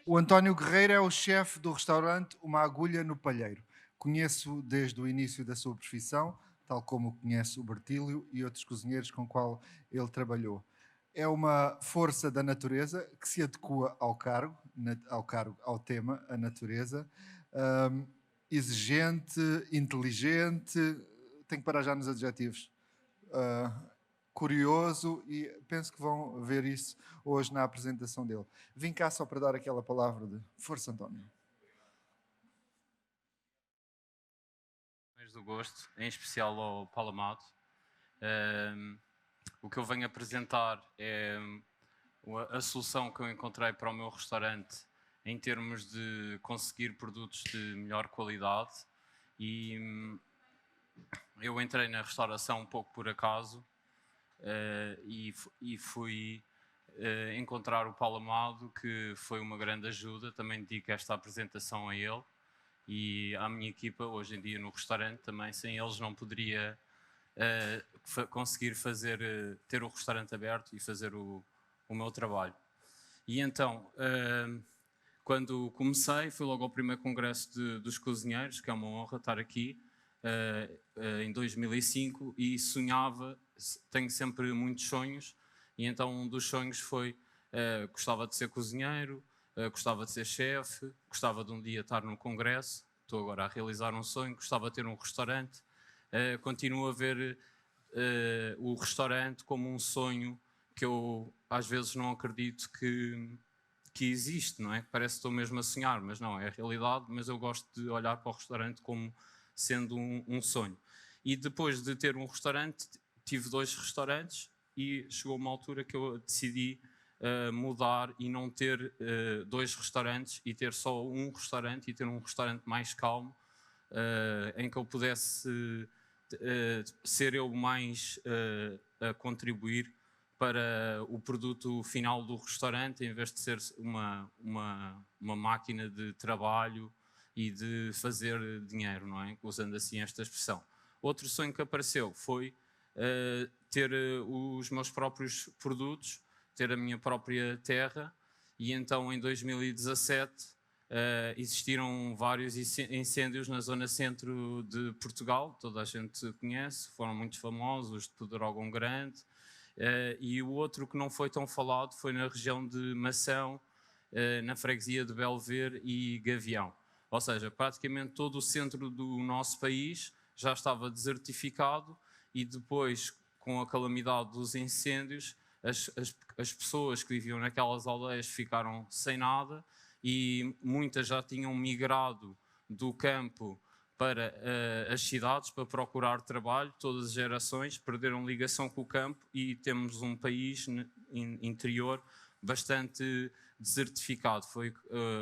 O António Guerreiro é o chefe do restaurante Uma Agulha no Palheiro. Conheço desde o início da sua profissão, tal como conhece o Bertílio e outros cozinheiros com qual ele trabalhou. É uma força da natureza que se adequa ao tema, a natureza. Ahm, Exigente, inteligente, tenho que parar já nos adjetivos. ah, Curioso, e penso que vão ver isso hoje na apresentação dele. Vim cá só para dar aquela palavra de força, António. Do gosto, em especial ao Paulo Amado. O que eu venho apresentar é a solução que eu encontrei para o meu restaurante em termos de conseguir produtos de melhor qualidade. E eu entrei na restauração um pouco por acaso e fui encontrar o Paulo Amado, que foi uma grande ajuda. Também dedico esta apresentação a ele e à minha equipa hoje em dia no restaurante também. Sem eles não poderia conseguir ter o restaurante aberto e fazer o meu trabalho. E então, quando comecei, fui logo ao primeiro congresso dos cozinheiros, que é uma honra estar aqui, em 2005, e sonhava, tenho sempre muitos sonhos, e então um dos sonhos foi, gostava de ser cozinheiro, gostava de ser chefe, gostava de um dia estar num congresso, estou agora a realizar um sonho, gostava de ter um restaurante, continuo a ver o restaurante como um sonho que eu às vezes não acredito que existe, não é? Parece que estou mesmo a sonhar, mas não, é a realidade, mas eu gosto de olhar para o restaurante como sendo um sonho. E depois de ter um restaurante, tive 2 restaurantes e chegou uma altura que eu decidi mudar e não ter 2 restaurantes e ter só um restaurante e ter um restaurante mais calmo, em que eu pudesse ser eu mais a contribuir para o produto final do restaurante, em vez de ser uma máquina de trabalho e de fazer dinheiro, não é? Usando assim esta expressão. Outro sonho que apareceu foi ter os meus próprios produtos, ter a minha própria terra, e então em 2017 existiram vários incêndios na zona centro de Portugal, toda a gente conhece, foram muito famosos, de Pedrógão Grande, e o outro que não foi tão falado foi na região de Mação, na freguesia de Belver e Gavião. Ou seja, praticamente todo o centro do nosso país já estava desertificado e depois, com a calamidade dos incêndios, as pessoas que viviam naquelas aldeias ficaram sem nada e muitas já tinham migrado do campo para as cidades para procurar trabalho. Todas as gerações perderam ligação com o campo e temos um país interior bastante desertificado. Foi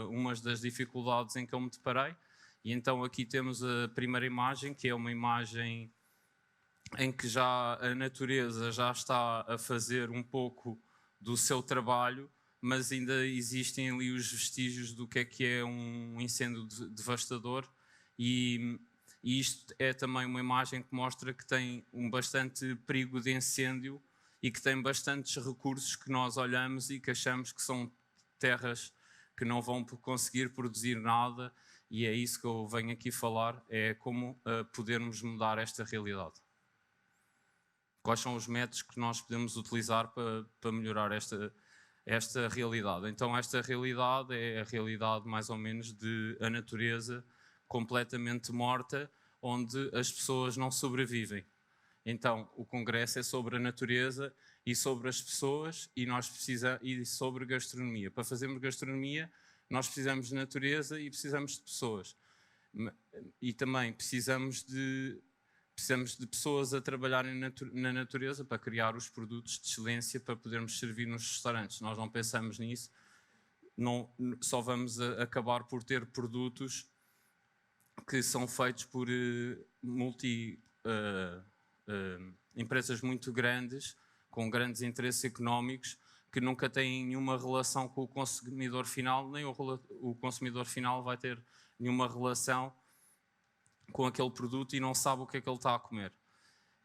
uma das dificuldades em que eu me deparei. E então aqui temos a primeira imagem, que é uma imagem em que já a natureza já está a fazer um pouco do seu trabalho, mas ainda existem ali os vestígios do que é um incêndio devastador, e isto é também uma imagem que mostra que tem um bastante perigo de incêndio e que tem bastantes recursos que nós olhamos e que achamos que são terras que não vão conseguir produzir nada, e é isso que eu venho aqui falar, é como podermos mudar esta realidade. Quais são os métodos que nós podemos utilizar para melhorar esta realidade? Então, esta realidade é a realidade mais ou menos de a natureza completamente morta, onde as pessoas não sobrevivem. Então, o congresso é sobre a natureza e sobre as pessoas e sobre gastronomia. Para fazermos gastronomia, nós precisamos de natureza e precisamos de pessoas. E também precisamos de pessoas a trabalharem na natureza para criar os produtos de excelência para podermos servir nos restaurantes. Nós não pensamos nisso, só vamos acabar por ter produtos que são feitos por empresas muito grandes, com grandes interesses económicos, que nunca têm nenhuma relação com o consumidor final, nem o consumidor final vai ter nenhuma relação com aquele produto e não sabe o que é que ele está a comer.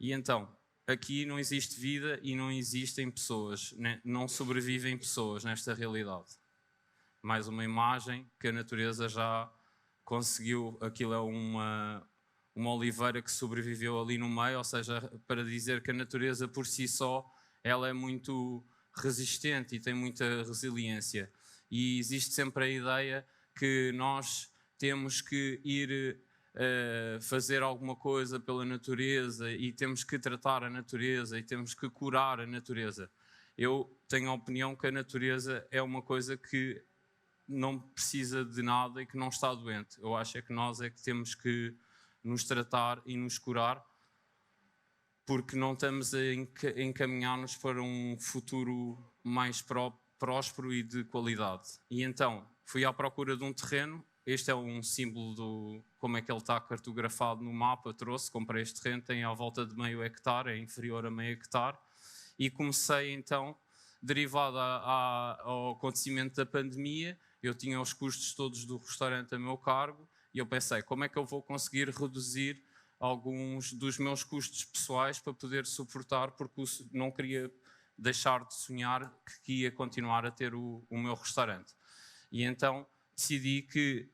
E então, aqui não existe vida e não existem pessoas, né? Não sobrevivem pessoas nesta realidade. Mais uma imagem que a natureza já conseguiu, aquilo é uma oliveira que sobreviveu ali no meio, ou seja, para dizer que a natureza por si só, ela é muito resistente e tem muita resiliência. E existe sempre a ideia que nós temos que ir fazer alguma coisa pela natureza e temos que tratar a natureza e temos que curar a natureza. Eu tenho a opinião que a natureza é uma coisa que não precisa de nada e que não está doente. Eu acho é que nós é que temos que nos tratar e nos curar, porque não estamos a encaminhar-nos para um futuro mais próspero e de qualidade. E então, fui à procura de um terreno. Este é um símbolo do como é que ele está cartografado no mapa. Comprei este terreno, tem à volta de meio hectare, é inferior a meio hectare. E comecei então, derivado ao acontecimento da pandemia, eu tinha os custos todos do restaurante a meu cargo e eu pensei, como é que eu vou conseguir reduzir alguns dos meus custos pessoais para poder suportar, porque não queria deixar de sonhar que ia continuar a ter o meu restaurante. E então decidi que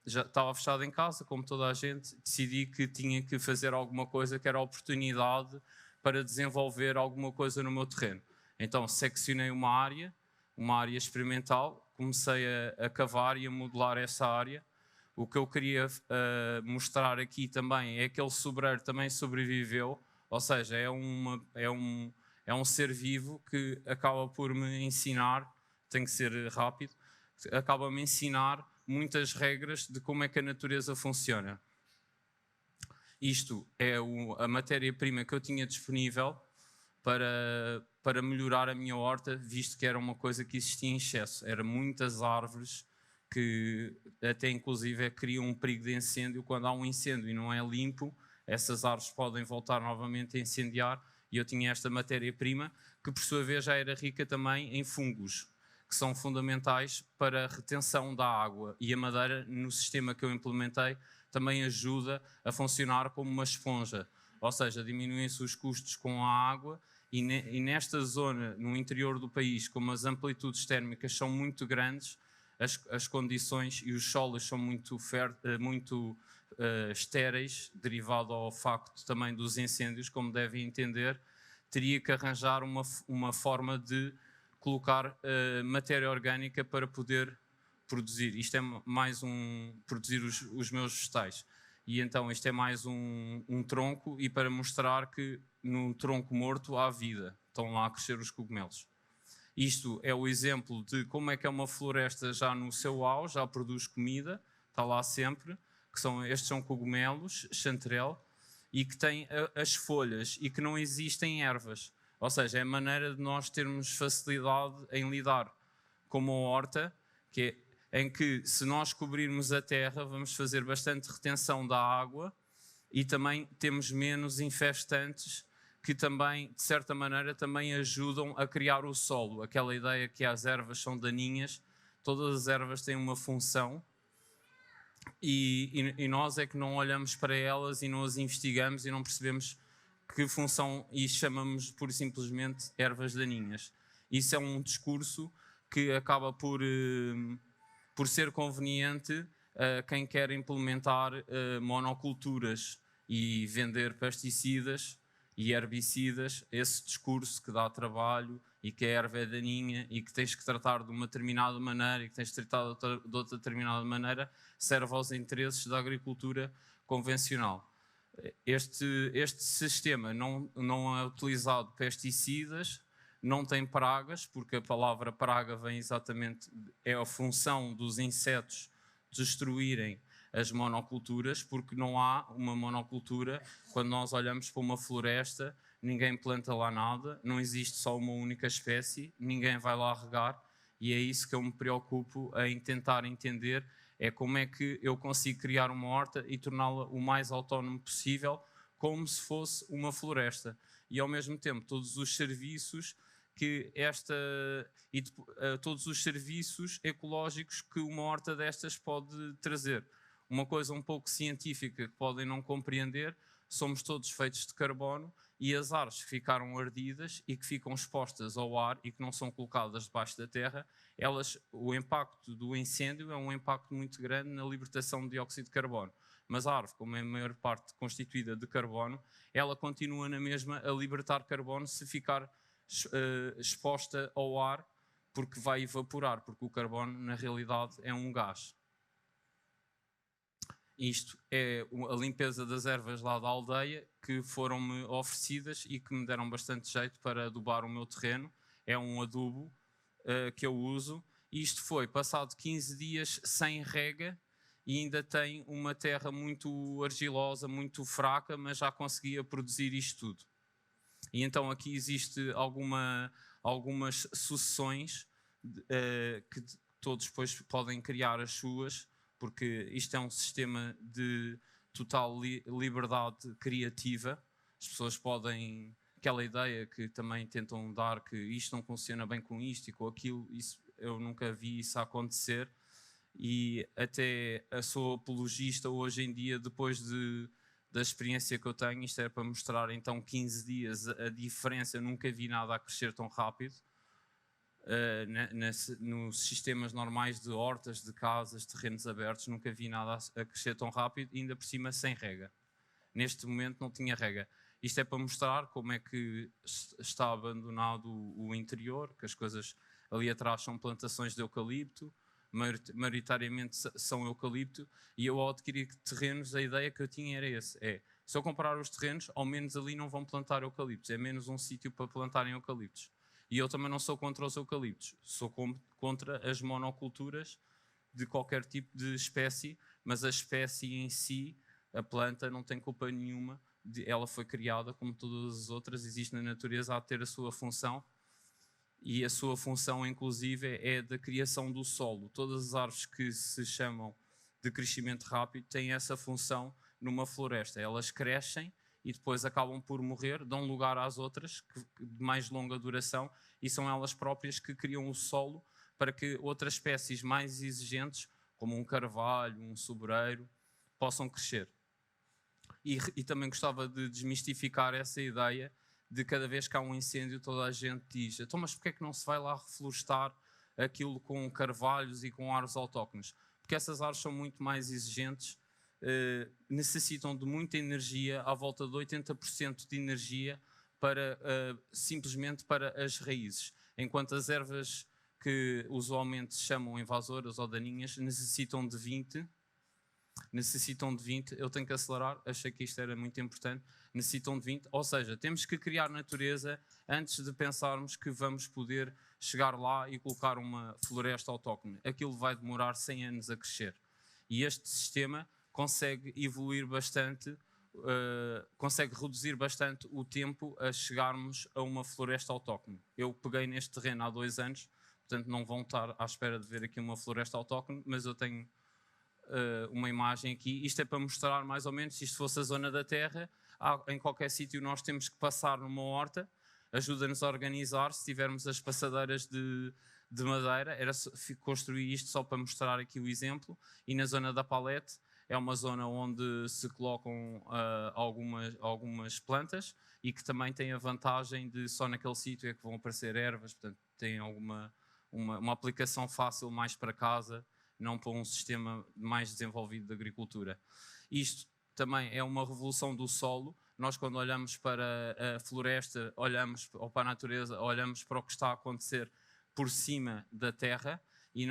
já estava fechado em casa, como toda a gente, decidi que tinha que fazer alguma coisa que era a oportunidade para desenvolver alguma coisa no meu terreno. Então seccionei uma área experimental, comecei a cavar e a modelar essa área. O que eu queria mostrar aqui também é que aquele sobreiro também sobreviveu, ou seja, é um ser vivo que acaba por me ensinar, tem que ser rápido, acaba me ensinar muitas regras de como é que a natureza funciona. Isto é a matéria-prima que eu tinha disponível para melhorar a minha horta, visto que era uma coisa que existia em excesso. Eram muitas árvores que até inclusive criam um perigo de incêndio. Quando há um incêndio e não é limpo, essas árvores podem voltar novamente a incendiar, e eu tinha esta matéria-prima que por sua vez já era rica também em fungos, que são fundamentais para a retenção da água, e a madeira no sistema que eu implementei também ajuda a funcionar como uma esponja, ou seja, diminuem-se os custos com a água. E nesta zona, no interior do país, como as amplitudes térmicas são muito grandes, as condições e os solos são muito estéreis, derivado ao facto também dos incêndios, como devem entender, teria que arranjar uma forma de colocar matéria orgânica para poder produzir. Isto é mais produzir os meus vegetais. E então isto é mais um tronco, e para mostrar que no tronco morto há vida, estão lá a crescer os cogumelos. Isto é o exemplo de como é que é uma floresta já no seu auge, já produz comida, está lá sempre, estes são cogumelos, chanterelle, e que têm as folhas e que não existem ervas. Ou seja, é a maneira de nós termos facilidade em lidar com uma horta, em que se nós cobrirmos a terra vamos fazer bastante retenção da água e também temos menos infestantes que também, de certa maneira, também ajudam a criar o solo. Aquela ideia que as ervas são daninhas, todas as ervas têm uma função e nós é que não olhamos para elas e não as investigamos e não percebemos que função, e chamamos por simplesmente ervas daninhas. Isso é um discurso que acaba por ser conveniente a quem quer implementar monoculturas e vender pesticidas e herbicidas, esse discurso que dá trabalho e que a erva é daninha e que tens que tratar de uma determinada maneira e que tens de tratar de outra determinada maneira, serve aos interesses da agricultura convencional. Este sistema não é utilizado pesticidas, não tem pragas, porque a palavra praga vem exatamente, é a função dos insetos destruírem as monoculturas, porque não há uma monocultura. Quando nós olhamos para uma floresta, ninguém planta lá nada, não existe só uma única espécie, ninguém vai lá regar, e é isso que eu me preocupo em tentar entender, é como é que eu consigo criar uma horta e torná-la o mais autónomo possível, como se fosse uma floresta. E ao mesmo tempo todos os serviços todos os serviços ecológicos que uma horta destas pode trazer. Uma coisa um pouco científica que podem não compreender, somos todos feitos de carbono e as árvores que ficaram ardidas e que ficam expostas ao ar e que não são colocadas debaixo da terra, o impacto do incêndio é um impacto muito grande na libertação de dióxido de carbono. Mas a árvore, como é a maior parte constituída de carbono, ela continua na mesma a libertar carbono se ficar exposta ao ar, porque vai evaporar, porque o carbono na realidade é um gás. Isto é a limpeza das ervas lá da aldeia que foram-me oferecidas e que me deram bastante jeito para adubar o meu terreno. É um adubo que eu uso. Isto foi passado 15 dias sem rega e ainda tem uma terra muito argilosa, muito fraca, mas já conseguia produzir isto tudo. E então aqui existe algumas sucessões que todos depois podem criar as suas, porque isto é um sistema de total liberdade criativa. As pessoas podem... Aquela ideia que também tentam dar que isto não funciona bem com isto e com aquilo, isso, eu nunca vi isso acontecer. E até sou apologista hoje em dia, depois da experiência que eu tenho, isto é para mostrar então 15 dias a diferença, eu nunca vi nada a crescer tão rápido. Nos sistemas normais de hortas, de casas, terrenos abertos, nunca vi nada a crescer tão rápido, ainda por cima sem rega. Neste momento não tinha rega. Isto é para mostrar como é que está abandonado o interior, que as coisas ali atrás são plantações de eucalipto, maioritariamente são eucalipto, e eu ao adquirir terrenos, a ideia que eu tinha era se eu comprar os terrenos, ao menos ali não vão plantar eucaliptos, é menos um sítio para plantarem eucaliptos. E eu também não sou contra os eucaliptos, sou contra as monoculturas de qualquer tipo de espécie, mas a espécie em si, a planta, não tem culpa nenhuma, ela foi criada como todas as outras, existe na natureza, há de ter a sua função, e a sua função inclusive é da criação do solo. Todas as árvores que se chamam de crescimento rápido têm essa função numa floresta, elas crescem e depois acabam por morrer, dão lugar às outras de mais longa duração e são elas próprias que criam o solo para que outras espécies mais exigentes, como um carvalho, um sobreiro, possam crescer. E também gostava de desmistificar essa ideia de cada vez que há um incêndio toda a gente diz então, mas porquê é que não se vai lá reflorestar aquilo com carvalhos e com árvores autóctones? Porque essas árvores são muito mais exigentes, necessitam de muita energia, à volta de 80% de energia simplesmente para as raízes, enquanto as ervas que usualmente se chamam invasoras ou daninhas necessitam de 20, eu tenho que acelerar, achei que isto era muito importante, necessitam de 20, ou seja, temos que criar natureza antes de pensarmos que vamos poder chegar lá e colocar uma floresta autóctone. Aquilo vai demorar 100 anos a crescer. E este sistema consegue evoluir bastante, consegue reduzir bastante o tempo a chegarmos a uma floresta autóctone. Eu peguei neste terreno há 2 anos, portanto não vão estar à espera de ver aqui uma floresta autóctone, mas eu tenho uma imagem aqui. Isto é para mostrar mais ou menos, se isto fosse a zona da terra, em qualquer sítio nós temos que passar numa horta, ajuda-nos a organizar, se tivermos as passadeiras de madeira, era construir isto só para mostrar aqui o exemplo, e na zona da palete é uma zona onde se colocam algumas plantas e que também tem a vantagem de só naquele sítio é que vão aparecer ervas, portanto tem uma aplicação fácil mais para casa, não para um sistema mais desenvolvido de agricultura. Isto também é uma revolução do solo. Nós, quando olhamos para a floresta, ou para a natureza, olhamos para o que está a acontecer por cima da terra e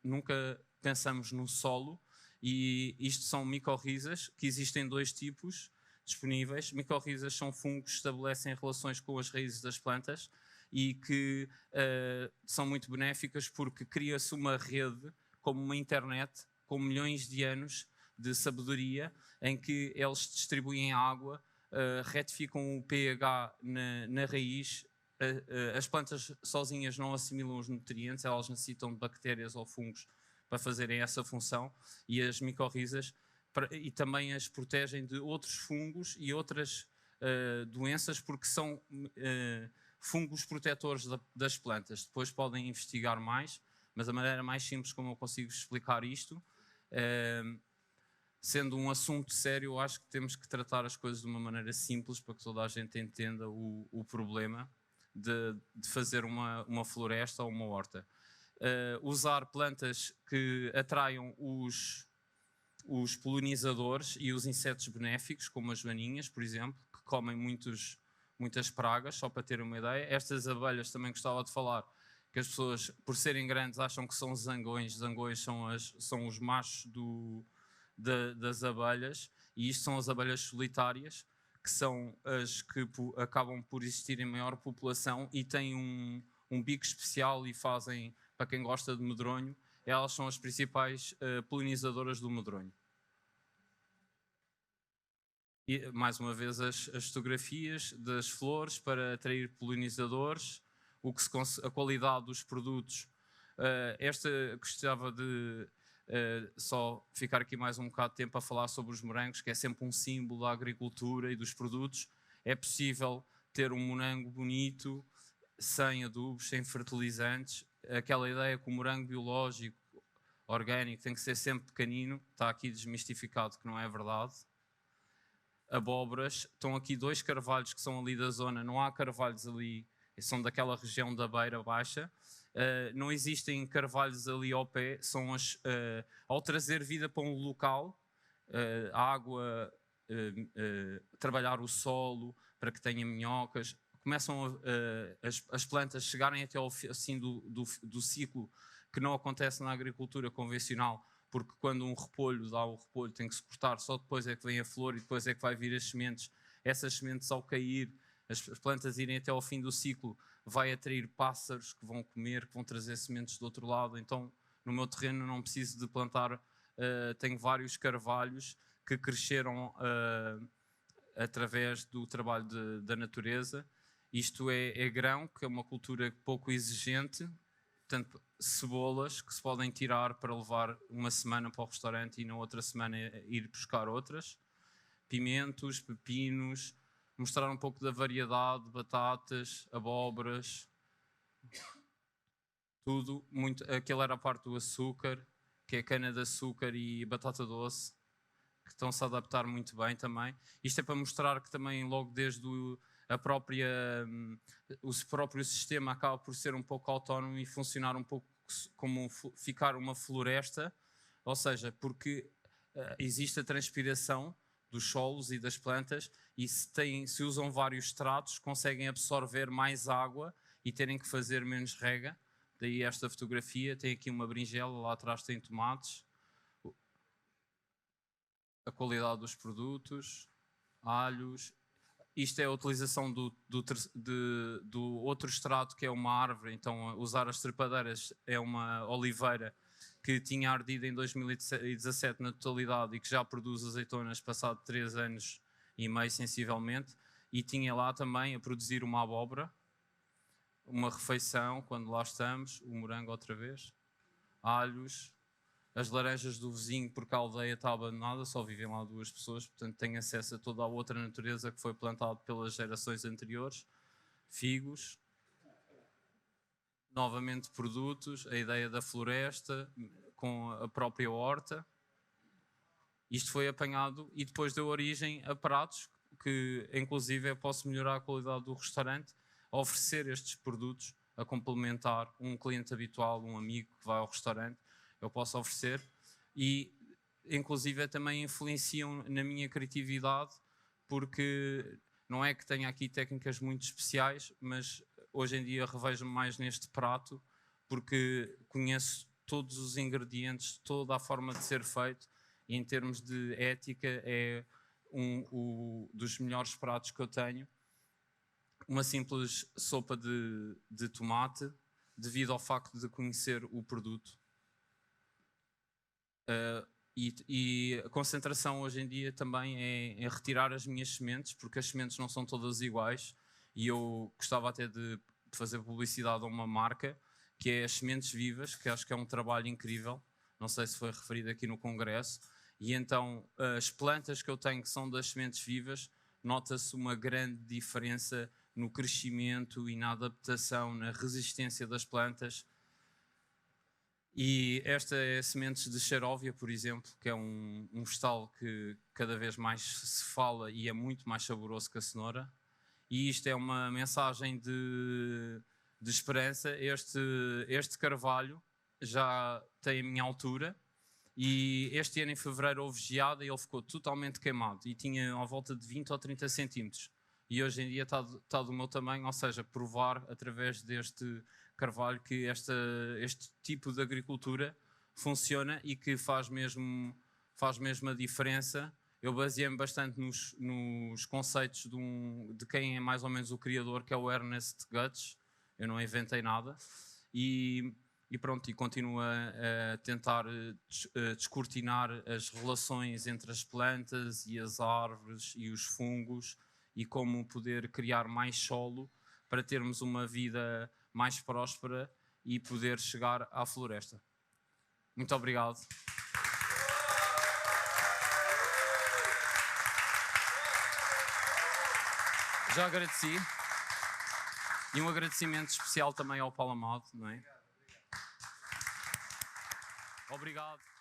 nunca pensamos no solo. E isto são micorrizas, que existem 2 tipos disponíveis. Micorrizas são fungos que estabelecem relações com as raízes das plantas e que são muito benéficas porque cria-se uma rede, como uma internet, com milhões de anos de sabedoria, em que eles distribuem água, retificam o pH na raiz. As plantas sozinhas não assimilam os nutrientes, elas necessitam de bactérias ou fungos para fazerem essa função, e as micorrizas e também as protegem de outros fungos e outras doenças, porque são fungos protetores das plantas. Depois podem investigar mais, mas a maneira mais simples como eu consigo explicar isto sendo um assunto sério, eu acho que temos que tratar as coisas de uma maneira simples para que toda a gente entenda o problema de fazer uma floresta ou uma horta. Usar plantas que atraiam os polinizadores e os insetos benéficos, como as joaninhas, por exemplo, que comem muitas pragas, só para ter uma ideia. Estas abelhas também gostava de falar, que as pessoas, por serem grandes, acham que são zangões. Zangões são os machos das abelhas, e isto são as abelhas solitárias, que são as que acabam por existir em maior população e têm um bico especial e fazem, para quem gosta de medronho, elas são as principais polinizadoras do medronho. E, mais uma vez, as fotografias das flores para atrair polinizadores, a qualidade dos produtos. Esta gostava de só ficar aqui mais um bocado de tempo a falar sobre os morangos, que é sempre um símbolo da agricultura e dos produtos. É possível ter um morango bonito, sem adubos, sem fertilizantes. Aquela ideia que o morango biológico, orgânico, tem que ser sempre pequenino, está aqui desmistificado que não é verdade. Abóboras, estão aqui 2 carvalhos que são ali da zona, não há carvalhos ali, são daquela região da Beira Baixa. Não existem carvalhos ali ao pé, são ao trazer vida para um local, a água, trabalhar o solo para que tenha minhocas, começam as plantas chegarem até ao fim do ciclo, que não acontece na agricultura convencional, porque quando um repolho dá o repolho tem que se cortar, só depois é que vem a flor e depois é que vai vir as sementes. Essas sementes, ao cair, as plantas irem até ao fim do ciclo, vai atrair pássaros que vão comer, que vão trazer sementes do outro lado. Então, no meu terreno não preciso de plantar, tenho vários carvalhos que cresceram através do trabalho da natureza. Isto é grão, que é uma cultura pouco exigente, portanto, cebolas que se podem tirar para levar uma semana para o restaurante e na outra semana ir buscar outras, pimentos, pepinos, mostrar um pouco da variedade, batatas, abóboras, tudo. Aquela era a parte do açúcar, que é cana-de-açúcar e batata doce, que estão-se a adaptar muito bem também. Isto é para mostrar que também logo desde o próprio sistema acaba por ser um pouco autónomo e funcionar um pouco como ficar uma floresta, ou seja, porque existe a transpiração dos solos e das plantas e se usam vários estratos, conseguem absorver mais água e terem que fazer menos rega. Daí esta fotografia, tem aqui uma berinjela, lá atrás tem tomates, a qualidade dos produtos, alhos. Isto é a utilização do outro extrato, que é uma árvore. Então, usar as trepadeiras é uma oliveira que tinha ardido em 2017 na totalidade e que já produz azeitonas passado 3 anos e meio, sensivelmente. E tinha lá também a produzir uma abóbora, uma refeição, quando lá estamos, o morango outra vez, alhos, as laranjas do vizinho, porque a aldeia está abandonada, só vivem lá 2 pessoas, portanto tem acesso a toda a outra natureza que foi plantada pelas gerações anteriores, figos, novamente produtos, a ideia da floresta com a própria horta. Isto foi apanhado e depois deu origem a pratos que inclusive eu posso melhorar a qualidade do restaurante, a oferecer estes produtos, a complementar um cliente habitual, um amigo que vai ao restaurante, eu posso oferecer, e inclusive também influenciam na minha criatividade, porque não é que tenha aqui técnicas muito especiais, mas hoje em dia revejo-me mais neste prato, porque conheço todos os ingredientes, toda a forma de ser feito, e em termos de ética é dos melhores pratos que eu tenho. Uma simples sopa de tomate, devido ao facto de conhecer o produto. E a concentração hoje em dia também é retirar as minhas sementes, porque as sementes não são todas iguais, e eu gostava até de fazer publicidade a uma marca, que é as sementes vivas, que acho que é um trabalho incrível, não sei se foi referido aqui no congresso, e então as plantas que eu tenho que são das sementes vivas, nota-se uma grande diferença no crescimento e na adaptação, na resistência das plantas. E esta é Sementes de Xaróvia, por exemplo, que é um vegetal que cada vez mais se fala e é muito mais saboroso que a cenoura. E isto é uma mensagem de esperança. Este carvalho já tem a minha altura e este ano em fevereiro houve geada e ele ficou totalmente queimado e tinha à volta de 20 ou 30 centímetros. E hoje em dia está do meu tamanho, ou seja, provar através deste carvalho que este tipo de agricultura funciona e que faz mesmo a diferença. Eu baseei-me bastante nos conceitos de quem é mais ou menos o criador, que é o Ernest Götz. Eu não inventei nada. E pronto, e continuo a tentar descortinar as relações entre as plantas e as árvores e os fungos e como poder criar mais solo para termos uma vida mais próspera e poder chegar à floresta. Muito obrigado. Já agradeci. E um agradecimento especial também ao Paulo Amado, não é? Obrigado.